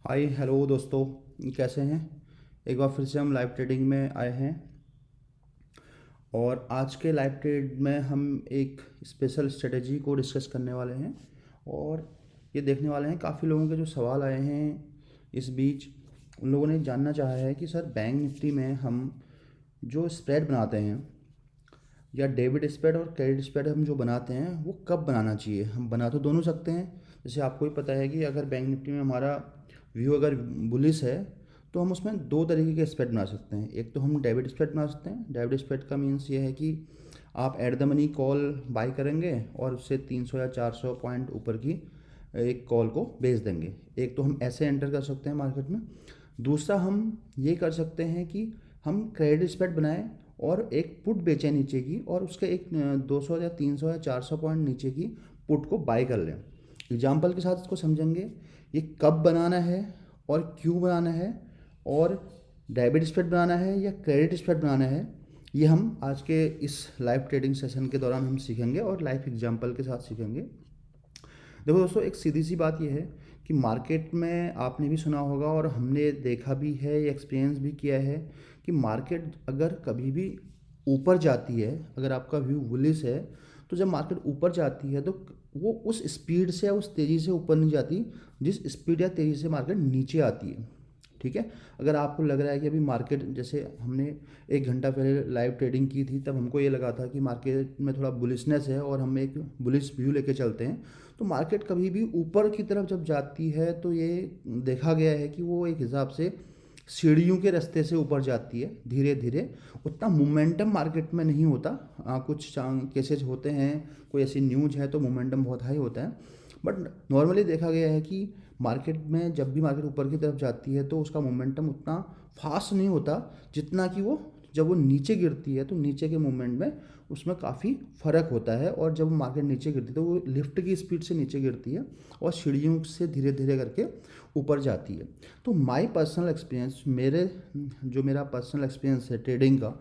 Hi hello दोस्तों, कैसे हैं। एक बार फिर से हम लाइव ट्रेडिंग में आए हैं और आज के लाइव ट्रेड में हम एक स्पेशल स्ट्रेटजी को डिस्कस करने वाले हैं और ये देखने वाले हैं काफ़ी लोगों के जो सवाल आए हैं इस बीच। उन लोगों ने जानना चाहा है कि सर बैंक निफ्टी में हम जो स्प्रेड बनाते हैं या डेबिट स्प्रेड और क्रेडिट स्प्रेड हम जो बनाते हैं वो कब बनाना चाहिए। हम बना तो दोनों सकते हैं। जैसे आपको ही पता है कि अगर बैंक निफ्टी में हमारा व्यू अगर बुलिश है तो हम उसमें दो तरीके के स्प्रेड बना सकते हैं। एक तो हम डेबिट स्प्रेड बना सकते हैं। डेबिट स्प्रेड का मीन्स ये है कि आप at the money call by करेंगे और उससे 300 या 400 पॉइंट ऊपर की एक कॉल को बेच देंगे। एक तो हम ऐसे एंटर कर सकते हैं मार्केट में। दूसरा हम ये कर सकते हैं कि हम क्रेडिट स्प्रेड बनाएं और एक पुट बेचें नीचे की और उसके एक 200 या 300 या 400 पॉइंट नीचे की पुट को बाय कर लें। एग्जाम्पल के साथ इसको समझेंगे ये कब बनाना है और क्यों बनाना है और डेबिट स्प्रेड बनाना है या क्रेडिट स्प्रेड बनाना है। ये हम आज के इस लाइव ट्रेडिंग सेशन के दौरान हम सीखेंगे और लाइव एग्जाम्पल के साथ सीखेंगे। देखो दोस्तों, एक सीधी सी बात यह है कि मार्केट में आपने भी सुना होगा और हमने देखा भी है, एक्सपीरियंस भी किया है कि मार्केट अगर कभी भी ऊपर जाती है, अगर आपका व्यू बुलिश है तो जब मार्केट ऊपर जाती है तो वो उस स्पीड से या उस तेज़ी से ऊपर नहीं जाती जिस स्पीड या तेज़ी से मार्केट नीचे आती है। ठीक है। अगर आपको लग रहा है कि अभी मार्केट, जैसे हमने 1 घंटा पहले लाइव ट्रेडिंग की थी, तब हमको ये लगा था कि मार्केट में थोड़ा बुलिशनेस है और हम एक बुलिश व्यू लेके चलते हैं। तो मार्केट कभी भी ऊपर की तरफ जब जाती है तो ये देखा गया है कि वो एक हिसाब से सीढ़ियों के रास्ते से ऊपर जाती है धीरे धीरे। उतना मोमेंटम मार्केट में नहीं होता। कुछ केसेस होते हैं, कोई ऐसी न्यूज़ है तो मोमेंटम बहुत हाई होता है। बट नॉर्मली देखा गया है कि मार्केट में जब भी मार्केट ऊपर की तरफ जाती है तो उसका मोमेंटम उतना फास्ट नहीं होता जितना कि वो जब वो नीचे गिरती है तो नीचे के मूवमेंट में उसमें काफ़ी फ़र्क होता है। और जब मार्केट नीचे गिरती है तो वो लिफ्ट की स्पीड से नीचे गिरती है और सीढ़ियों से धीरे धीरे करके ऊपर जाती है। तो माय पर्सनल एक्सपीरियंस, मेरा पर्सनल एक्सपीरियंस है ट्रेडिंग का,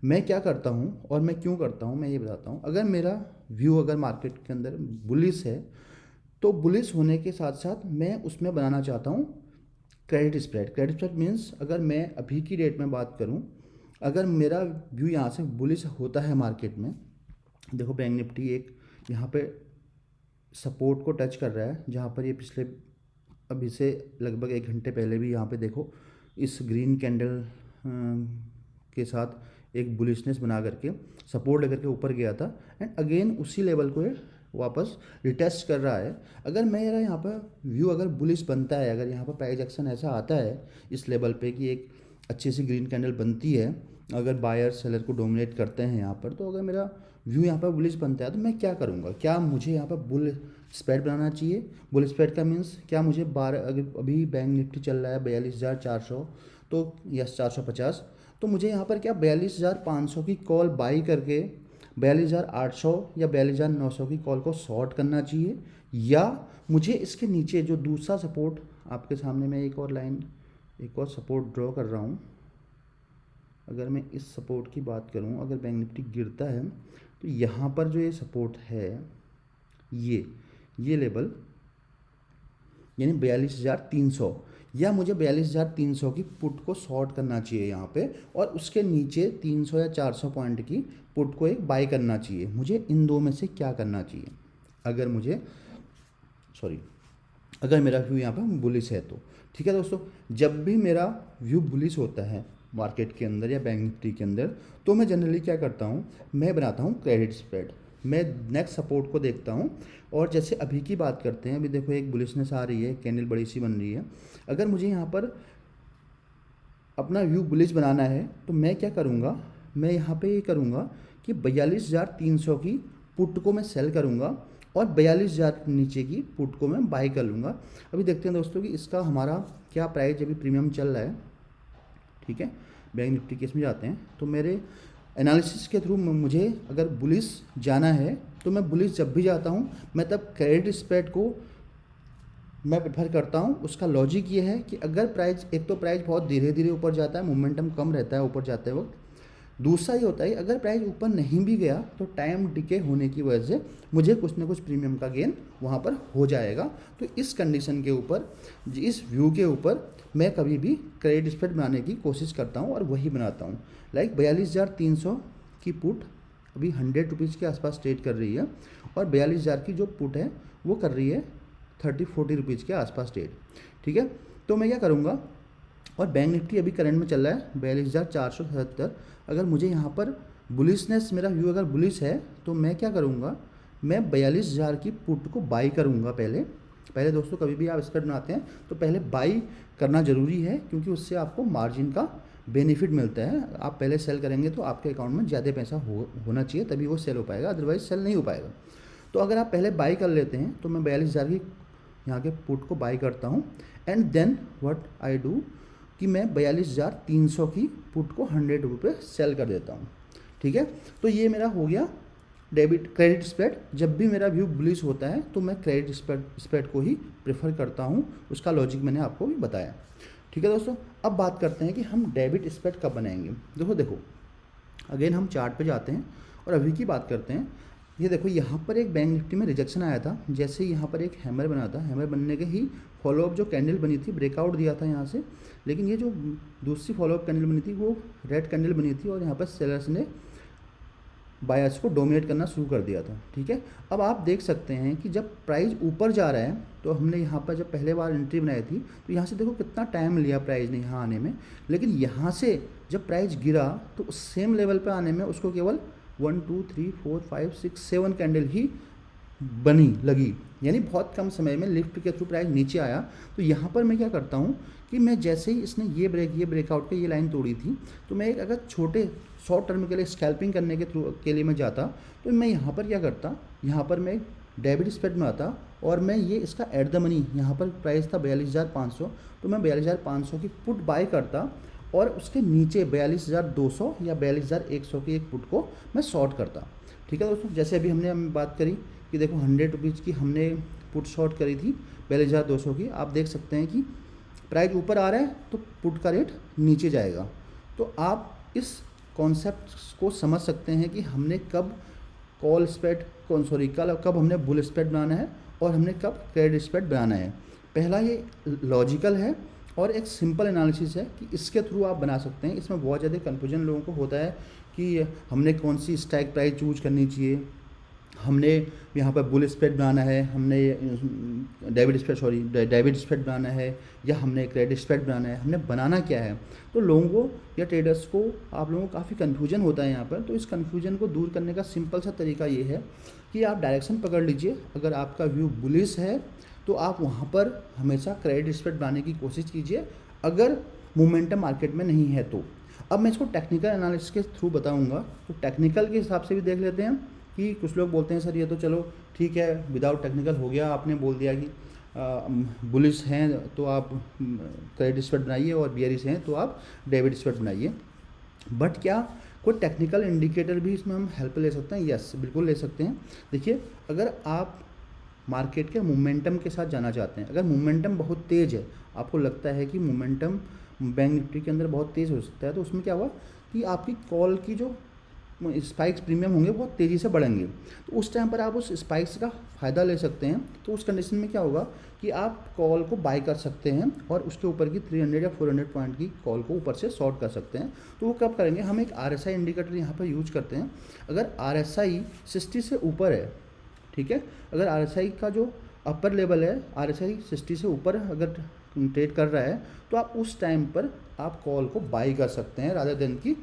मैं क्या करता हूँ और मैं क्यों करता हूँ मैं ये बताता हूँ। अगर मेरा व्यू अगर मार्केट के अंदर बुलिश है तो बुलिश होने के साथ साथ मैं उसमें बनाना चाहता हूँ credit spread. Credit spread means अगर मैं अभी की डेट में बात करूँ, अगर मेरा व्यू यहाँ से बुलिश होता है मार्केट में, देखो बैंक निफ्टी एक यहाँ पे सपोर्ट को टच कर रहा है जहाँ पर ये पिछले अभी से लगभग 1 घंटे पहले भी यहाँ पे देखो इस ग्रीन कैंडल के साथ एक बुलिशनेस बना करके सपोर्ट लेकर के ऊपर गया था एंड अगेन उसी लेवल को ये वापस रिटेस्ट कर रहा है। अगर मेरा यहाँ पर व्यू अगर बुलिश बनता है, अगर यहाँ पर प्राइस एक्शन ऐसा आता है इस लेवल पे कि एक अच्छी सी ग्रीन कैंडल बनती है, अगर बायर सेलर को डोमिनेट करते हैं यहाँ पर, तो अगर मेरा व्यू यहाँ पर बुलिश बनता है तो मैं क्या करूँगा। क्या मुझे यहाँ पर बुल स्प्रेड बनाना चाहिए। बुल स्प्रेड का मीन्स क्या मुझे 12, अगर अभी बैंक निफ्टी चल रहा है 42,400 तो यस 450, तो मुझे यहाँ पर क्या 42,500 की कॉल बाई करके 42,800 या 42,900 की कॉल को शॉर्ट करना चाहिए, या मुझे इसके नीचे जो दूसरा सपोर्ट आपके सामने मैं एक और सपोर्ट ड्रॉ कर रहा हूँ। अगर मैं इस सपोर्ट की बात करूँ, अगर बैंक निफ्टी गिरता है तो यहाँ पर जो ये सपोर्ट है ये लेवल यानी 42,300, या मुझे 42,300 की पुट को शॉर्ट करना चाहिए यहाँ पे और उसके नीचे 300 या 400 पॉइंट की पुट को एक बाई करना चाहिए। मुझे इन दो में से क्या करना चाहिए अगर मुझे सॉरी अगर मेरा व्यू यहाँ पर बुलिश है तो। ठीक है दोस्तों, जब भी मेरा व्यू बुलिश होता है मार्केट के अंदर या बैंक निफ्टी के अंदर तो मैं जनरली क्या करता हूँ, मैं बनाता हूँ क्रेडिट स्प्रेड। मैं नेक्स्ट सपोर्ट को देखता हूँ और जैसे अभी की बात करते हैं, अभी देखो एक बुलिशनेस आ रही है, कैंडल बड़ी सी बन रही है। अगर मुझे यहाँ पर अपना व्यू बुलिश बनाना है तो मैं क्या करूँगा, मैं यहाँ पे ये करूँगा कि 42,300 की पुट को मैं सेल करूँगा और 42,000 नीचे की पुट को मैं बाई कर लूँगा। अभी देखते हैं दोस्तों कि इसका हमारा क्या प्राइस अभी प्रीमियम चल रहा है। ठीक है, बैंक निफ्टी केस में जाते हैं तो मेरे एनालिसिस के थ्रू मुझे अगर बुलिश जाना है तो मैं बुलिश जब भी जाता हूँ मैं तब क्रेडिट स्प्रेड को मैं प्रेफर करता हूँ। उसका लॉजिक ये है कि अगर प्राइस, एक तो प्राइस बहुत धीरे धीरे ऊपर जाता है, मोमेंटम कम रहता है ऊपर जाते वक्त, दूसरा ये होता है अगर प्राइस ऊपर नहीं भी गया तो टाइम डिके होने की वजह से मुझे कुछ ना कुछ प्रीमियम का गेन वहाँ पर हो जाएगा। तो इस कंडीशन के ऊपर, इस व्यू के ऊपर मैं कभी भी क्रेडिट स्प्रेड बनाने की कोशिश करता हूँ और वही बनाता हूँ। लाइक 42,300 की पुट अभी 100 रुपीज़ के आसपास ट्रेड कर रही है और 42,000 की जो पुट है वो कर रही है 30-40 रुपीज़ के आसपास ट्रेड। ठीक है, तो मैं क्या करूँगा, और बैंक निफ्टी अभी करंट में चल रहा है 42,477। अगर मुझे यहाँ पर बुलिशनेस, मेरा व्यू अगर बुलिश है तो मैं क्या करूँगा, मैं 42,000 की पुट को बाई करूँगा। पहले दोस्तों कभी भी आप स्प्रेड बनाते हैं तो पहले बाई करना ज़रूरी है, क्योंकि उससे आपको मार्जिन का बेनिफिट मिलता है। आप पहले सेल करेंगे तो आपके अकाउंट में ज़्यादा पैसा होना चाहिए, तभी वो सेल हो पाएगा, अदरवाइज सेल नहीं हो पाएगा। तो अगर आप पहले बाई कर लेते हैं तो मैं 42,000 की यहाँ के पुट को बाई करता हूँ and then what I do कि मैं 42,300 की पुट को 100 रुपये सेल कर देता हूँ। ठीक है, तो ये मेरा हो गया क्रेडिट स्प्रेड। जब भी मेरा व्यू बुलिश होता है तो मैं क्रेडिट स्प्रेड को ही प्रेफर करता हूँ, उसका लॉजिक मैंने आपको भी बताया। ठीक है दोस्तों, अब बात करते हैं कि हम डेबिट स्प्रेड कब बनाएंगे। देखो अगेन हम चार्ट पे जाते हैं और अभी की बात करते हैं। ये देखो यहाँ पर एक बैंक निफ्टी में रिजेक्शन आया था, जैसे यहाँ पर एक हैमर बना था, हैमर बनने के ही फॉलोअप जो कैंडल बनी थी, ब्रेकआउट दिया था यहाँ से, लेकिन ये जो दूसरी फॉलोअप कैंडल बनी थी वो रेड कैंडल बनी थी और यहाँ पर सेलर्स ने बायर्स को डोमिनेट करना शुरू कर दिया था। ठीक है, अब आप देख सकते हैं कि जब प्राइस ऊपर जा रहा है तो हमने यहाँ पर जब पहले बार एंट्री बनाई थी तो यहाँ से देखो कितना टाइम लिया प्राइस ने यहाँ आने में, लेकिन यहाँ से जब प्राइस गिरा तो उस सेम लेवल पे आने में उसको केवल 1 2 3 4 5 6 7 कैंडल ही लगी, यानी बहुत कम समय में लिफ्ट के थ्रू प्राइस नीचे आया। तो यहाँ पर मैं क्या करता हूँ कि मैं जैसे ही इसने ये ब्रेकआउट के ये लाइन तोड़ी थी तो मैं एक अगर छोटे शॉर्ट टर्म के लिए स्कैल्पिंग करने के लिए मैं जाता तो मैं यहाँ पर क्या करता, यहाँ पर मैं डेबिट स्प्रेड में आता और मैं ये इसका एट द मनी, यहाँ पर प्राइस था 42,500, तो मैं 42,500 की पुट बाय करता और उसके नीचे 42,200 या 42,100 की एक पुट को मैं शॉर्ट करता। ठीक है दोस्तों, जैसे अभी हमने बात करी कि देखो 100 रुपीज़ की हमने पुट शॉर्ट करी थी 42,200 की। आप देख सकते हैं कि प्राइस ऊपर आ रहा है तो पुट का रेट नीचे जाएगा। तो आप इस कॉन्सेप्ट को समझ सकते हैं कि हमने कब कॉल स्प्रेड कब हमने बुल स्प्रेड बनाना है और हमने कब क्रेडिट स्प्रेड बनाना है। पहला ये लॉजिकल है और एक सिंपल एनालिसिस है कि इसके थ्रू आप बना सकते हैं। इसमें बहुत ज़्यादा कन्फ्यूजन लोगों को होता है कि हमने कौन सी स्ट्राइक प्राइस चूज करनी चाहिए, हमने यहाँ पर बुल स्प्रेड बनाना है, हमने डेबिट स्प्रेड बनाना है या हमने क्रेडिट स्प्रेड बनाना है, हमने बनाना क्या है। तो लोगों को या ट्रेडर्स को, आप लोगों को काफ़ी कन्फ्यूजन होता है यहाँ पर। तो इस कन्फ्यूजन को दूर करने का सिंपल सा तरीका ये है कि आप डायरेक्शन पकड़ लीजिए। अगर आपका व्यू बुलिश है तो आप वहाँ पर हमेशा क्रेडिट स्प्रेड बनाने की कोशिश कीजिए, अगर मोमेंटम मार्केट में नहीं है तो। अब मैं इसको टेक्निकल एनालिसिस के थ्रू बताऊँगा, तो टेक्निकल के हिसाब से भी देख लेते हैं कि कुछ लोग बोलते हैं सर ये तो चलो ठीक है विदाउट टेक्निकल हो गया, आपने बोल दिया कि बुलिश हैं तो आप क्रेडिट स्प्रेड बनाइए और बियरिश हैं तो आप डेबिट स्प्रेड बनाइए। बट क्या कोई टेक्निकल इंडिकेटर भी इसमें हम हेल्प ले सकते हैं? यस, बिल्कुल ले सकते हैं। देखिए, अगर आप मार्केट के मोमेंटम के साथ जाना चाहते हैं, अगर मोमेंटम बहुत तेज़ है, आपको लगता है कि मोमेंटम बैंक निफ्टी के अंदर बहुत तेज़ हो सकता है, तो उसमें क्या हुआ कि आपकी कॉल की जो स्पाइक्स प्रीमियम होंगे बहुत तेज़ी से बढ़ेंगे। तो उस टाइम पर आप उस स्पाइक्स का फ़ायदा ले सकते हैं। तो उस कंडीशन में क्या होगा कि आप कॉल को बाय कर सकते हैं और उसके ऊपर की 300 या 400 पॉइंट की कॉल को ऊपर से शॉर्ट कर सकते हैं। तो वो कब करेंगे, हम एक RSI इंडिकेटर यहाँ पर यूज करते हैं। अगर RSI 60 से ऊपर है, ठीक है, अगर RSI का जो अपर लेवल है, RSI 60 से ऊपर अगर ट्रेड कर रहा है तो आप उस टाइम पर आप कॉल को बाई कर सकते हैं रादर देन की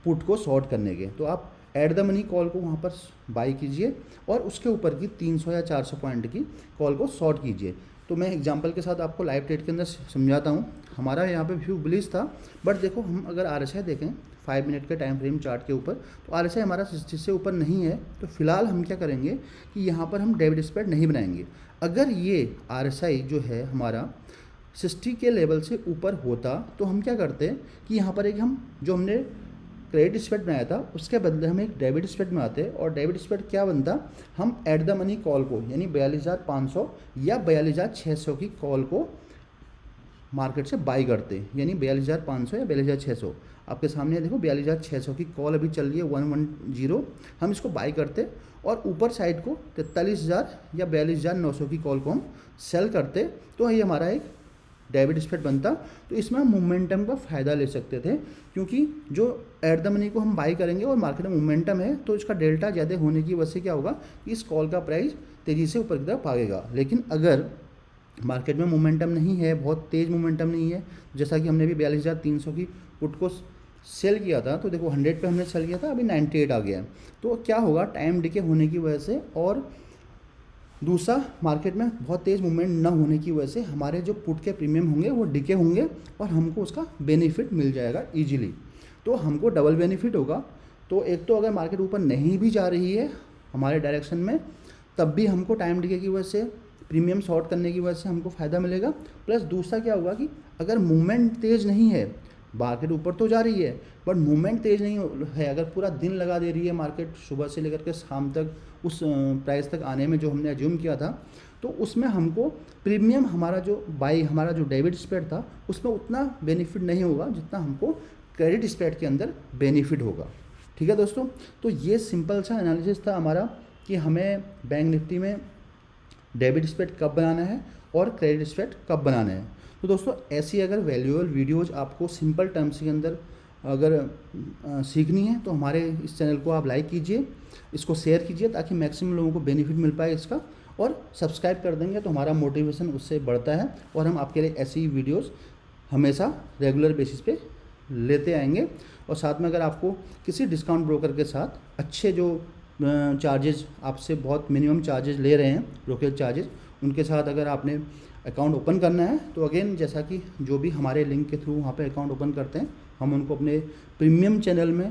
पुट को शॉर्ट करने के। तो आप एट द मनी कॉल को वहाँ पर बाई कीजिए और उसके ऊपर की 300 या 400 पॉइंट की कॉल को शॉर्ट कीजिए। तो मैं एग्जांपल के साथ आपको लाइव ट्रेड के अंदर समझाता हूँ। हमारा यहाँ पे व्यू बुलिश था, बट देखो हम अगर RSI देखें 5 मिनट के टाइम फ्रेम चार्ट के ऊपर, तो RSI हमारा 60 से ऊपर नहीं है। तो फिलहाल हम क्या करेंगे कि यहाँ पर हम डेबिट स्प्रेड नहीं बनाएंगे। अगर ये RSI जो है हमारा 60 के लेवल से ऊपर होता तो हम क्या करते हैं कि यहाँ पर एक हम जो हमने क्रेडिट स्प्रेड बनाया था उसके बदले हम एक डेबिट स्प्रेड बनाते हैं। और डेबिट स्प्रेड क्या बनता, हम एट द मनी कॉल को यानी 42,500 या 42,600 की कॉल को मार्केट से बाई करते, यानी 42,500 या 42,600। आपके सामने देखो 42,600 की कॉल अभी चल रही है 110, हम इसको बाई करते और ऊपर साइड को 43,000 या 42,900 की कॉल को हम सेल करते, तो ये हमारा एक डेबिट स्प्रेड बनता। तो इसमें हम मोमेंटम का फ़ायदा ले सकते थे, क्योंकि जो एट द मनी को हम बाई करेंगे और मार्केट में मोमेंटम है तो इसका डेल्टा ज़्यादा होने की वजह से क्या होगा कि इस कॉल का प्राइस तेज़ी से ऊपर की तरफ भागेगा। लेकिन अगर मार्केट में मोमेंटम नहीं है, बहुत तेज़ मोमेंटम नहीं है, जैसा कि हमने भी 42,300 की पुट को सेल किया था, तो देखो 100 पे हमने सेल किया था, अभी 98 आ गया है। तो क्या होगा, टाइम डिके होने की वजह से और दूसरा मार्केट में बहुत तेज़ मूवमेंट न होने की वजह से हमारे जो पुट के प्रीमियम होंगे वो डिके होंगे और हमको उसका बेनिफिट मिल जाएगा ईजिली। तो हमको डबल बेनिफिट होगा। तो एक तो अगर मार्केट ऊपर नहीं भी जा रही है हमारे डायरेक्शन में, तब भी हमको टाइम डिके की वजह से, प्रीमियम शॉर्ट करने की वजह से हमको फ़ायदा मिलेगा। प्लस दूसरा क्या होगा कि अगर मूवमेंट तेज़ नहीं है, मार्केट ऊपर तो जा रही है बट मूवमेंट तेज़ नहीं है, अगर पूरा दिन लगा दे रही है मार्केट सुबह से लेकर के शाम तक उस प्राइस तक आने में जो हमने अज्यूम किया था, तो उसमें हमको प्रीमियम हमारा जो बाई, हमारा जो डेबिट स्प्रेड था, उसमें उतना बेनिफिट नहीं होगा जितना हमको क्रेडिट स्प्रेड के अंदर बेनिफिट होगा। ठीक है दोस्तों, तो ये सिंपल सा एनालिसिस था हमारा कि हमें बैंक निफ्टी में डेबिट स्प्रेड कब बनाना है और क्रेडिट स्प्रेड कब बनाना है। तो दोस्तों ऐसी अगर वैल्यूएबल वीडियोज़ आपको सिंपल टर्म्स के अंदर अगर सीखनी है तो हमारे इस चैनल को आप लाइक कीजिए, इसको शेयर कीजिए ताकि मैक्सिमम लोगों को बेनिफिट मिल पाए इसका, और सब्सक्राइब कर देंगे तो हमारा मोटिवेशन उससे बढ़ता है और हम आपके लिए ऐसी वीडियोज़ हमेशा रेगुलर बेसिस पे लेते आएंगे। और साथ में अगर आपको किसी डिस्काउंट ब्रोकर के साथ अच्छे जो चार्जेस आपसे बहुत मिनिमम चार्जेस ले रहे हैं, ब्रोकरेज चार्जेस, उनके साथ अगर आपने अकाउंट ओपन करना है तो अगेन जैसा कि जो भी हमारे लिंक के थ्रू वहाँ पे अकाउंट ओपन करते हैं, हम उनको अपने प्रीमियम चैनल में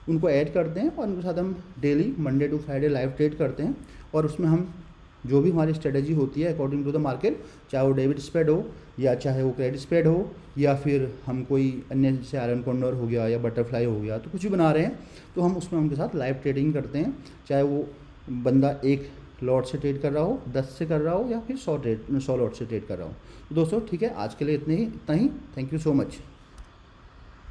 उनको ऐड करते हैं और उनके साथ हम daily Monday to Friday live trade करते हैं। और उसमें हम जो भी हमारी स्ट्रेटजी होती है अकॉर्डिंग टू द मार्केट, चाहे वो डेबिट स्प्रेड हो या चाहे वो क्रेडिट स्प्रेड हो या फिर हम कोई अन्य जैसे आयरन कॉन्डोर हो गया या बटरफ्लाई हो गया, तो कुछ भी बना रहे हैं तो हम उसमें उनके साथ लाइव ट्रेडिंग करते हैं, चाहे वो बंदा एक लॉट से ट्रेड कर रहा हो, 10 से कर रहा हो या फिर 100 लॉट से ट्रेड कर रहा हो। तो दोस्तों ठीक है, आज के लिए इतना ही। Thank you so much.